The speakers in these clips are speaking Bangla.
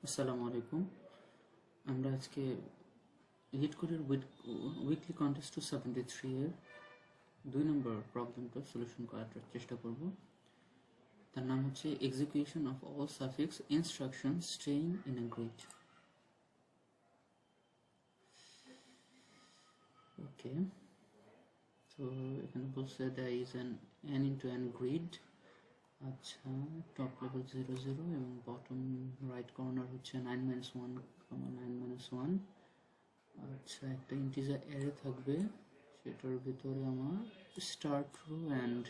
আসসালামু আলাইকুম। আমরা আজকে হিট কোডের উইকলি কন্টেস্ট 273 এর 2 নম্বর প্রবলেমটা সলিউশন করার চেষ্টা করব। তার নাম হচ্ছে execution of all suffix instruction staying in a grid. Okay, তো এখানে বলছে there is n into n grid. আচ্ছা, টপ লেভেল 0 0 এবং বটম রাইট কর্নার হচ্ছে 9 - 1, 9 - 1। আচ্ছা, একটা ইন্টিজার অ্যারে থাকবে, সেটার ভিতরে আমার স্টার্ট রো অ্যান্ড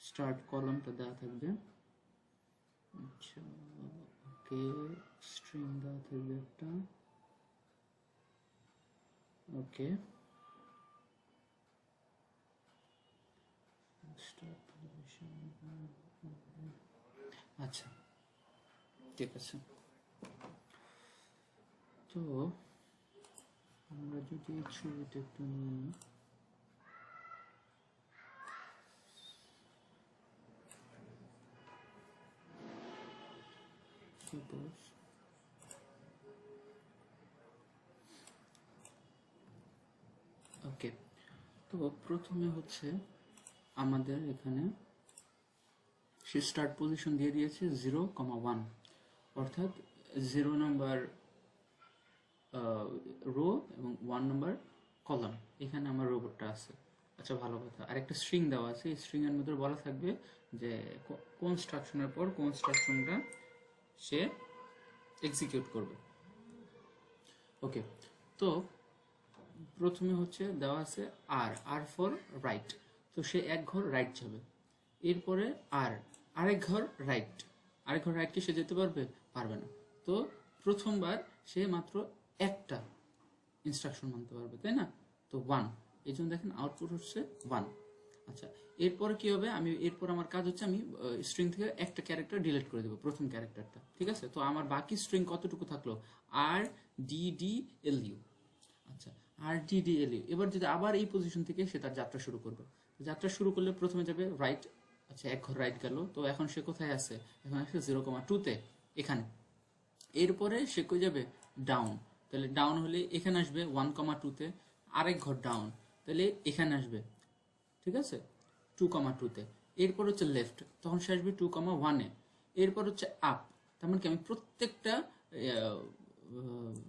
স্টার্ট কলামটা দেওয়া থাকবে। আচ্ছা, ওকে, স্ট্রিং দেওয়া থাকবে একটা। ওকে, আচ্ছা, ঠিক আছে। তো আমরা যদি ছবিটা একটু নিয়ে নিই, সাপোজ ওকে, তো প্রথমে হচ্ছে আমাদের এখানে সে স্টার্ট পজিশন দিয়ে দিয়েছে 0,1, অর্থাৎ 0 নম্বর রো এবং 1 নম্বর কলাম। এখানে আমার রোবটটা আছে। আচ্ছা, ভালো কথা। আর একটা স্ট্রিং দেওয়া আছে, এই স্ট্রিং এর মধ্যে বলা থাকবে যে কোন ইনস্ট্রাকশনের পর কোন ইনস্ট্রাকশনটা সে এক্সিকিউট করবে। ওকে, তো প্রথমে হচ্ছে দেওয়া আছে আর ফর রাইট, তো সে এক ঘর রাইট যাবে। এরপরে আরেক ঘর রাইট কি সে যেতে পারবে? পারবে না। তো প্রথমবার সে মাত্র একটা ইনস্ট্রাকশন মানতে পারবে, তাই না? তো 1, এই জন্য দেখেন আউটপুট হচ্ছে 1। আচ্ছা, এরপরে কি হবে? এরপর আমার কাজ হচ্ছে আমি স্ট্রিং থেকে একটা ক্যারেক্টার ডিলিট করে দেবো, প্রথম ক্যারেক্টারটা। ঠিক আছে, তো আমার বাকি স্ট্রিং কতটুকু থাকলো? RDDLU। আচ্ছা, RDDLU। এবার যদি আবার এই পজিশন থেকে সে তার যাত্রা শুরু করবে, যাত্রা শুরু করলে প্রথমে যাবে রাইট। আচ্ছা, এক ঘর রাইট গেল, তো এখন সে কোথায় আছে? এখন আছে 0,2-তে, এখানে। এরপরে সে কই যাবে? ডাউন। তাহলে ডাউন হলে এখানে আসবে 1,2-তে, আরেক ঘর ডাউন, তাহলে এখানে আসবে। ঠিক আছে, 2,2-তে। এরপর হচ্ছে লেফট, তখন সে আসবে 2,1-এ। এরপর হচ্ছে আপ। তার মানে কি আমি প্রত্যেকটা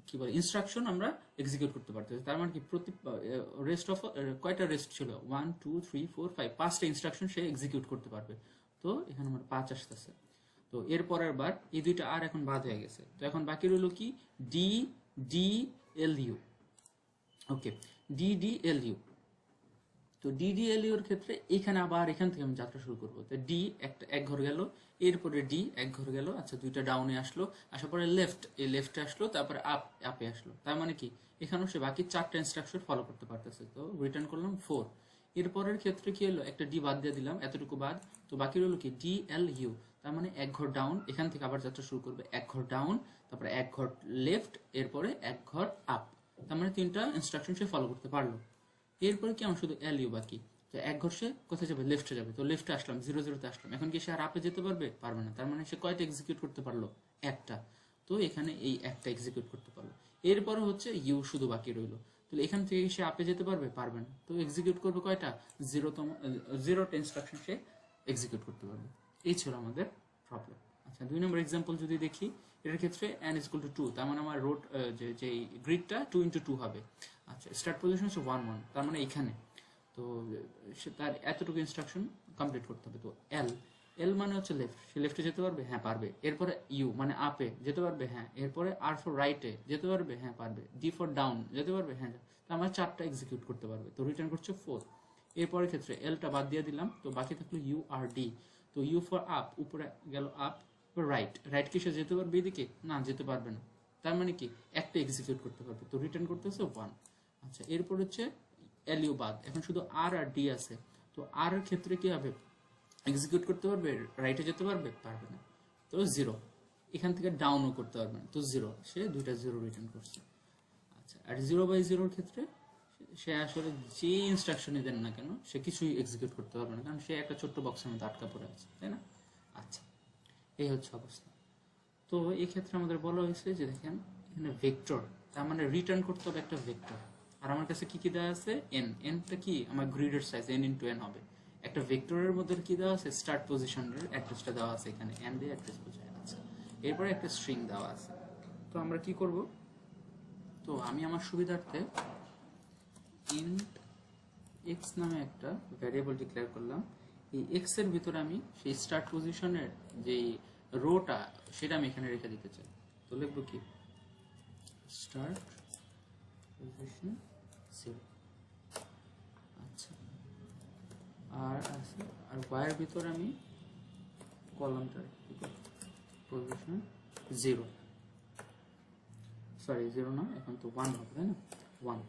কি বলে ইনস্ট্রাকশন আমরা এক্সিকিউট করতে পারতেছি। তার মানে কি প্রতি রেস্ট অফ কয়টা রেস্ট ছিল? 1 2 3 4 5, 5টা ইনস্ট্রাকশন সে এক্সিকিউট করতে পারবে। তো এখানে আমার 5 আসতেছে। তো এরপরের বার এই দুইটা আর এখন বাদ হয়ে গেছে, তো এখন বাকি রইল কি? D D L U. Okay, DDLU। তো DDLU এর ক্ষেত্রে এখানে আবার এখান থেকে আমি যাত্রা শুরু করবো। তো ডি এক ঘর গেল, এরপরে ডি এক ঘর গেল। আচ্ছা, দুইটা ডাউনে আসলো, আসার পরে লেফট, এই লেফটে আসলো, তারপরে আপে আসলো। তার মানে কি এখানেও সে বাকি 4টা ইনস্ট্রাকশন ফলো করতে পারতেছে। তো রিটার্ন করলাম 4। এরপরের ক্ষেত্রে কি হলো? একটা ডি বাদ দিয়ে দিলাম, এতটুকু বাদ। তো বাকি রইল কি? DLU। তার মানে এক ঘর ডাউন, এখান থেকে আবার যাত্রা শুরু করবে। এক ঘর ডাউন, তারপরে এক ঘর লেফট, এরপরে এক ঘর আপ। তার মানে 3টা ইনস্ট্রাকশন সে ফলো করতে পারলো। এরপরে কি আমার শুধু LU বাকি। তো এক ঘর সে কোথায় যাবে? লেফটে যাবে। তো লেফটে আসলাম, 0 0-তে আসলাম। এখন কি সে আর আপে যেতে পারবে? পারবে না। তার মানে সে কয়টা এক্সিকিউট করতে পারলো? একটা। তো এখানে এই একটা এক্সিকিউট করতে পারলো। এরপরে হচ্ছে ইউ শুধু বাকি রইলো। তাহলে এখান থেকে সে আপে যেতে পারবে? পারবে না। তো এক্সিকিউট করবে কয়টা? 0টা ইনস্ট্রাকশন সে এক্সিকিউট করতে পারবে। এই ছিল আমাদের প্রবলেম। আচ্ছা, 2 নম্বর এক্সাম্পল যদি দেখি, এটার ক্ষেত্রে n = 2, তার মানে আমার রোড যে গ্রিডটা 2 × 2 হবে। আচ্ছা, স্টার্ট পজিশন হচ্ছে 1 1, তার মানে এখানে। তো সে তার এতটুকু ইনস্ট্রাকশন কমপ্লিট করতে হবে। তো এল মানে হচ্ছে লেফট, সে লেফটে যেতে পারবে? হ্যাঁ পারবে। এরপরে ইউ মানে আপে যেতে পারবে? হ্যাঁ। এরপরে আর ফর রাইটে যেতে পারবে? হ্যাঁ পারবে। ডি ফর ডাউন যেতে পারবে? হ্যাঁ। তো আমার 4টা এক্সিকিউট করতে পারবে। তো রিটার্ন করছে 4। এরপরের ক্ষেত্রে এলটা বাদ দিয়ে দিলাম, তো বাকি থাকলো ইউ আর ডি। তো ইউ ফর আপ, উপরে গেল আপ। রাইট কি সে যেতে পারবে এদিকে? না, যেতে পারবে না। তার মানে কি একটা এক্সিকিউট করতে পারবে। তো রিটার্ন করতেছে 1। আচ্ছা, এরপর হচ্ছে LU বাদ, এখন শুধু আর ডি আছে। তো আর এর ক্ষেত্রে কি হবে? এক্সিকিউট করতে পারবে? রাইটে যেতে পারবে? পারবে না। তো 0। এখান থেকে ডাউনও করতে পারবে না। তো 0, সে দুইটা 0 রিটার্ন করছে। আচ্ছা, আর 0/0 ক্ষেত্রে সে আসলে যে ইনস্ট্রাকশনই দেন না কেন সে কিছুই এক্সিকিউট করতে পারবে না, কারণ সে একটা ছোট্ট বক্সের মধ্যে আটকা পড়ে আছে, তাই না? আচ্ছা, এই হচ্ছে অবস্থা। তো এই ক্ষেত্রে আমাদের বলা হয়েছে যে দেখেন এখানে ভেক্টর, তার মানে রিটার্ন করতে হবে একটা ভেক্টর। আর আমার কাছে কি কি দেওয়া আছে? এন। এনটা কি আমার গ্রিডের সাইজ, এন ইন্টু এন হবে। একটা ভেক্টরের মধ্যে কি দেওয়া আছে? স্টার্ট পজিশনের অ্যাড্রেসটা দেওয়া আছে এখানে, এন দিয়ে অ্যাড্রেস বোঝায় আছে। এরপরে একটা স্ট্রিং দেওয়া আছে। তো আমরা কি করব? তো আমি আমার সুবিধার্থে ইন্ট এক্স নামে একটা ভ্যারিয়েবল ডিক্লেয়ার করলাম। এই এক্স এর ভিতরে আমি সেই স্টার্ট পজিশনের যে রোটা সেটা আমি এখানে রেখে দিতে চাই। তো লিখবো কি? Start position 0। আচ্ছা, আর আছে আর ওয়াইয়ের ভিতরে আমি কলামটা কি করব? পজিশন 0, সরি 0 না, এখন তো 1 হবে, তাই না? 1।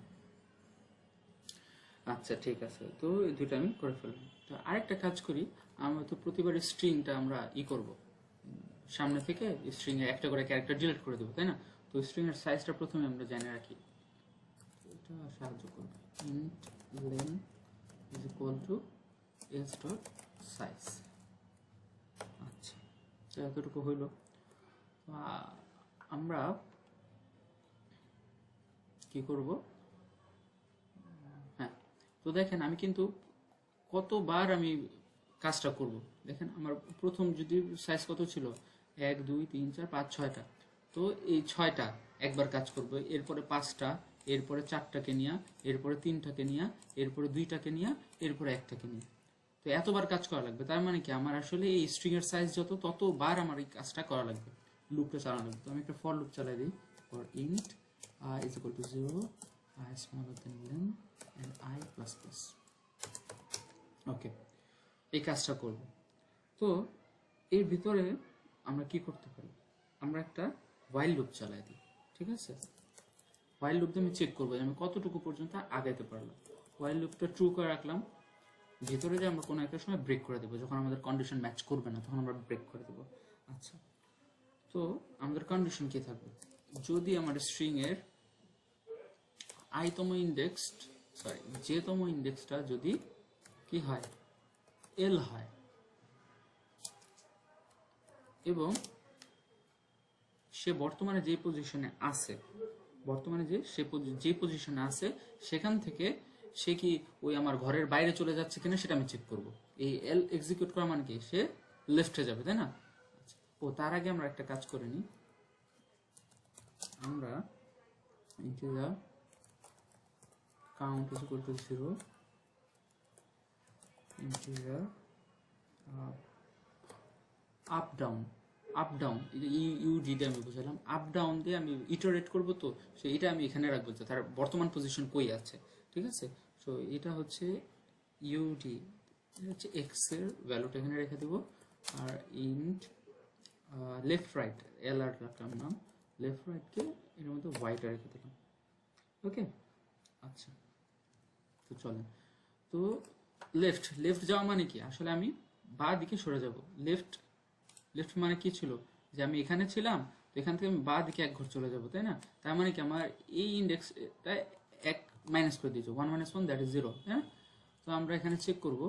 আচ্ছা ঠিক আছে, তো এই দুটো আমি করে ফেললাম। তো আরেকটা কাজ করি, আমরা তো প্রতিবারের স্ট্রিংটা আমরা করব, সামনে থেকে স্ট্রিং এর একটা করে ক্যারেক্টার ডিলিট করে দেবো, তাই না? তো স্ট্রিং এর সাইজটা প্রথমে আমরা জেনে রাখি, এটা সাহায্য করবে। Int lane is equal to S dot size. আচ্ছা, তো এতটুকু হইল। আমরা কি করব? হ্যাঁ, তো দেখেন আমি কিন্তু কতবার আমি কাজটা করব। দেখেন আমার প্রথম যদি সাইজ কত ছিল, 1 2 3 4 5 6টা, তো এই 6টা একবার কাজ করব, এরপরে 5টা, এরপরে 4টাকে নিয়ে, এরপরে 3টাকে নিয়ে, এরপরে 2টাকে নিয়ে, এরপরে 1টাকে নিয়ে। তো এতবার কাজ করা লাগবে, তার মানে কি আমার আসলে এই স্ট্রিং এর সাইজ যত ততবার আমার এই কাজটা করা লাগবে, লুপটা চালানো লাগবে। তো আমি একটা ফর লুপ চালাই দিই, for int I is equal to 0, I smaller than len and I plus plus। ওকে, এই কাজটা করব। তো এর ভিতরে আমরা কি করতে পারি? আমরা একটা while লুপ চালাই দিই, ঠিক আছে? while লুপ দিয়ে আমি চেক করবো যে আমি কতটুকু পর্যন্ত আগাইতে পারলাম। while লুপটা ট্রু করে রাখলাম, ভিতরে যে আমরা কোনো একটা সময় ব্রেক করে দেবো, যখন আমাদের কন্ডিশন ম্যাচ করবে না তখন আমরা ব্রেক করে দেবো। আচ্ছা, তো আমাদের কন্ডিশন কি থাকবে? যদি আমার স্ট্রিং এর যেতম ইন্ডেক্সটা যদি কি হয়? এল হয়, এবং সে বর্তমানে যে পজিশনে আছে, যে পজিশনে আছে সেখান থেকে সে কি ওই আমার ঘরের বাইরে চলে যাচ্ছে কিনা সেটা আমি চেক করব। এই এল এক্সিকিউট করা মানে কি? সে লেফটে যাবে, তাই না? ও তার আগে আমরা একটা কাজ করে নিই, আমরা integer count is equal to 0, integer up down UD দিয়ে আমি বুঝালাম, আপ ডাউন দিয়ে আমি ইটারেট করব। তো এটা আমি এখানে রাখবো যে তার বর্তমান পজিশন কই আছে, ঠিক আছে? সো এটা হচ্ছে UD, এটা হচ্ছে এক্স এর ভ্যালুটা এখানে রেখে দেব। আর ইন্ট লেফট রাইট, এল আর রাখলাম নাম, লেফট রাইটকে এর মধ্যে ওয়াইটা রেখে দিলাম। ওকে, আচ্ছা, তো চলেন। তো লেফট যাওয়া মানে কি? আসলে আমি বা দিকে সরে যাব। লেফট মানে কি ছিল? যে আমি এখানে ছিলাম, তো এখান থেকে আমি বা দিকে এক ঘর চলে যাব, তাই না? তার মানে কি আমার এই ইন্ডেক্সটা এক মাইনাস করে দিয়েছে, 1 - 1 দ্যাট ইজ 0, হ্যাঁ? তো আমরা এখানে চেক করব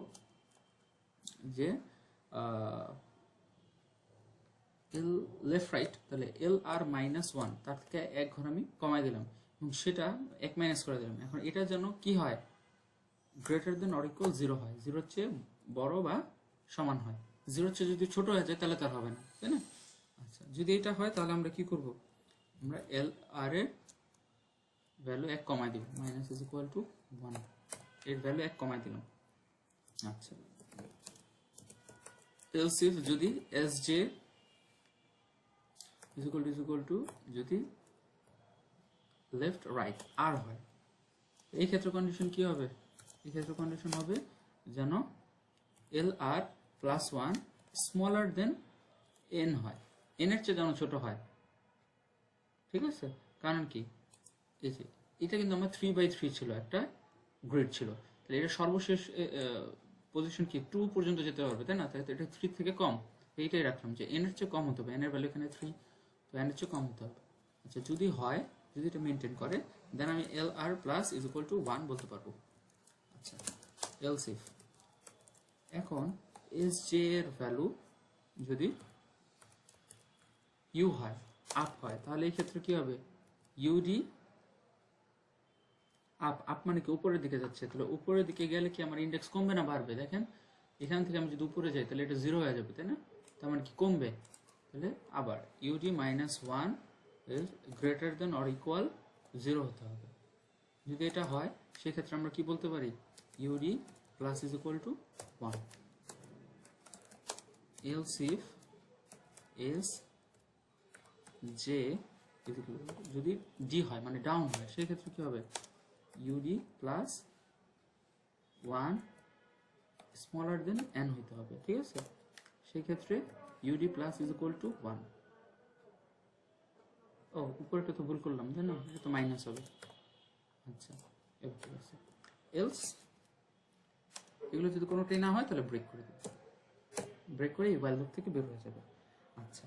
যে এল লেফট রাইট, তাহলে এল আর -1 তার থেকে এক ঘর আমি কমাই দিলাম এবং সেটা এক মাইনাস করে দিলাম। এখন এটা যেন কি হয়? গ্রেটার দেন অর ইকুয়াল 0 হয়, 0 চেয়ে বড় বা সমান হয়। 0 চেয়ে যদি ছোট হয়ে যায় তাহলে তার হবে না, তাই না? আচ্ছা, যদি এটা হয় তাহলে আমরা কি করব? আমরা এল আর এর ভ্যালু 1 কমাই দিব, মাইনাস ইজ ইকুয়াল টু 1, এর ভ্যালু 1 কমাই দিলাম। আচ্ছা, এলস ইফ যদি S J is equal to যদি লেফট রাইট আর হয়, এই ক্ষেত্রে কন্ডিশন কি হবে? এই ক্ষেত্রে কন্ডিশন হবে যেন এল আর প্লাস 1 স্মলার দেন এন হয়, এন এর চেয়ে যেন ছোট হয়, ঠিক আছে? কারণ কি? এই যে এটা কিন্তু আমার 3/3 ছিল, একটা গ্রিড ছিল, তাহলে এটা সর্বশেষ পজিশন কি 2 পর্যন্ত যেতে পারবে, তাই না? তাই এটা 3 থেকে কম, এইটাই রাখলাম যে এন এর চেয়ে কম হতে হবে, এন এর ভ্যালু এখানে 3, তো এন এর চেয়ে কম হতে হবে। আচ্ছা, যদি হয়, যদি এটা মেনটেন করে দেন আমি এল আর প্লাস ইজ ইকুয়াল টু 1 বলতে পারবো। আচ্ছা, এলস ইফ এখন এস জে এর ভ্যালু যদি ইউ হয়, আপ হয়, তাহলে এই ক্ষেত্রে কি হবে? ইউডি আপ, আপ মানে কি উপরের দিকে যাচ্ছে, তাহলে উপরের দিকে গেলে কি আমার ইন্ডেক্স কমবে না বাড়বে? দেখেন এখান থেকে আমি যদি উপরে যাই তাহলে এটা 0 হয়ে যাবে, তাই না? তার মানে কি কমবে? তাহলে আবার UD minus 1 is greater than or equal 0 হতে হবে। যদি এটা হয় সেক্ষেত্রে আমরা কি বলতে পারি? UD plus is equal to 1। Else if S J যদি ডি হয় মানে ডাউন হয়, সেক্ষেত্রে কি হবে? UD plus 1 smaller than n হইতে হবে, ঠিক আছে? সেই ক্ষেত্রে UD plus is equal to 1। ও উপরেটা তো ভুল করলাম, তাই না? এটা তো মাইনাস হবে। আচ্ছা, এবার ঠিক আছে। এলস এগুলো যদি কোনোটাই না হয় তাহলে ব্রেক করে দেবে, ব্রেক করে এই ওয়াইল লুপ থেকে বের হয়ে যাবে। আচ্ছা,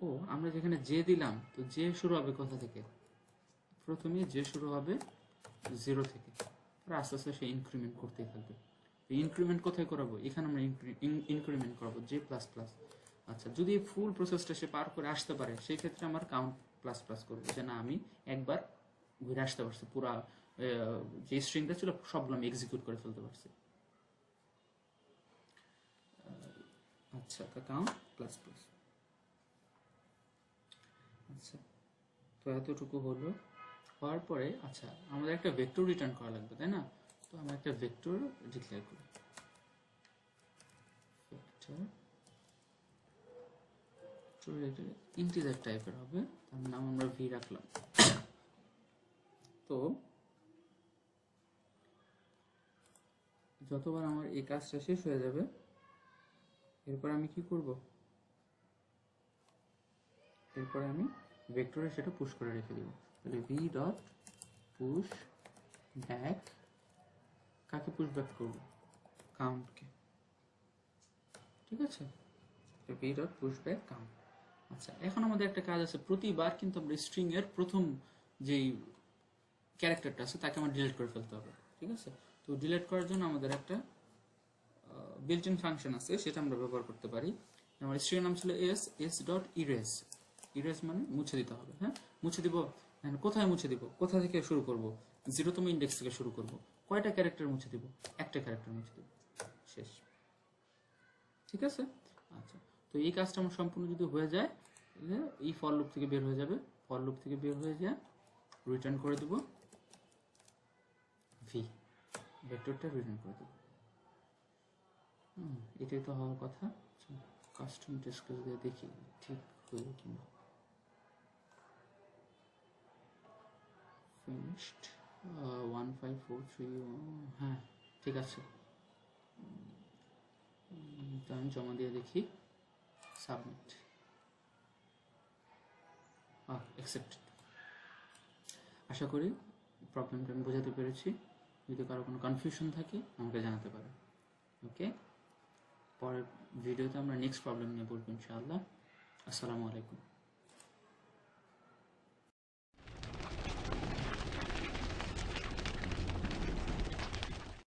ও আমরা যেখানে জে দিলাম, তো জে শুরু হবে কোথা থেকে? প্রথমে জে শুরু হবে 0 থেকে, আর আস্তে আস্তে সে ইনক্রিমেন্ট করতেই থাকবে। ইনক্রিমেন্ট কোথায় করাবো? এখানে আমরা ইনক্রিমেন্ট করাবো জে প্লাস প্লাস। আচ্ছা, যদি ফুল প্রসেসটা সে পার করে আসতে পারে সেই ক্ষেত্রে আমার কাউন্ট প্লাস প্লাস করবো, যে না আমি একবার ঘুরে আসতে পারছি, পুরা যে স্ট্রিংটা ছিল সবগুলো আমি এক্সিকিউট করে ফেলতে পারছি। আচ্ছা, কাউন্ট প্লাস প্লাস। আচ্ছা, তো এতটুকু হলো। হওয়ার পরে আচ্ছা আমাদের একটা ভেক্টর রিটার্ন করা লাগবে, তাই না? তো আমরা একটা ভেক্টর ডিক্লেয়ার করি, ভেক্টর ইন্টিজার টাইপের হবে, তার নাম আমরা ভি রাখলাম। তো যতবার আমার এই কাজটা শেষ হয়ে যাবে, এরপর আমি কি করব? এরপরে আমি ভেক্টরে সেটা পুশ করে রেখে দেব। তাহলে ভি ডট পুশ ব্যাক, কাকে পুশ ব্যাক করব? কাউন্টকে, ঠিক আছে? V dot push back count. আচ্ছা, এখন আমাদের একটা কাজ আছে, প্রতিবার কিন্তু আমরা স্ট্রিং এর প্রথম যেই ক্যারেক্টারটা আছে তাকে আমার ডিলিট করে ফেলতে হবে, ঠিক আছে? তো ডিলিট করার জন্য আমাদের একটা বিল্ট ইন ফাংশন আছে, সেটা আমরা ব্যবহার করতে পারি। আমার স্ট্রিং নাম ছিল এস ডট ইরেজ, ইরেজ মানে মুছে দিতে হবে। হ্যাঁ, মুছে দিব। কোথায় মুছে দিব? কোথা থেকে শুরু করব? 0তম ইন্ডেক্স থেকে শুরু করব। কয়টা ক্যারেক্টার মুছে দিব? একটা ক্যারেক্টার মুছে দিব, শেষ, ঠিক আছে? আচ্ছা, তো এই কাজটা আমার সম্পূর্ণ যদি হয়ে যায়, এই ফর লুপ থেকে বের হয়ে যাবে। ফর লুপ থেকে বের হয়ে যায় রিটার্ন করে দেব ভি, ভেক্টরটা রিটার্ন করে দেব। এটাই তো হওয়ার কথা। কাস্টম টেস্ট কেস দিয়ে দেখি ঠিক হইল কিনা। ফিনিশড 1543, হ্যাঁ ঠিক আছে। তো আমি জমা দিয়ে দেখি, সাবমিট, অ্যাকসেপ্টেড। আশা করি প্রবলেমটা আমি বোঝাতে পেরেছি। যদি কারো কোনো কনফিউশন থাকে আমাকে জানাতে পারে। ওকে, পরের ভিডিওতে আমরা নেক্সট প্রবলেম নিয়ে বলবো ইনশাআল্লাহ। আসসালামু আলাইকুম।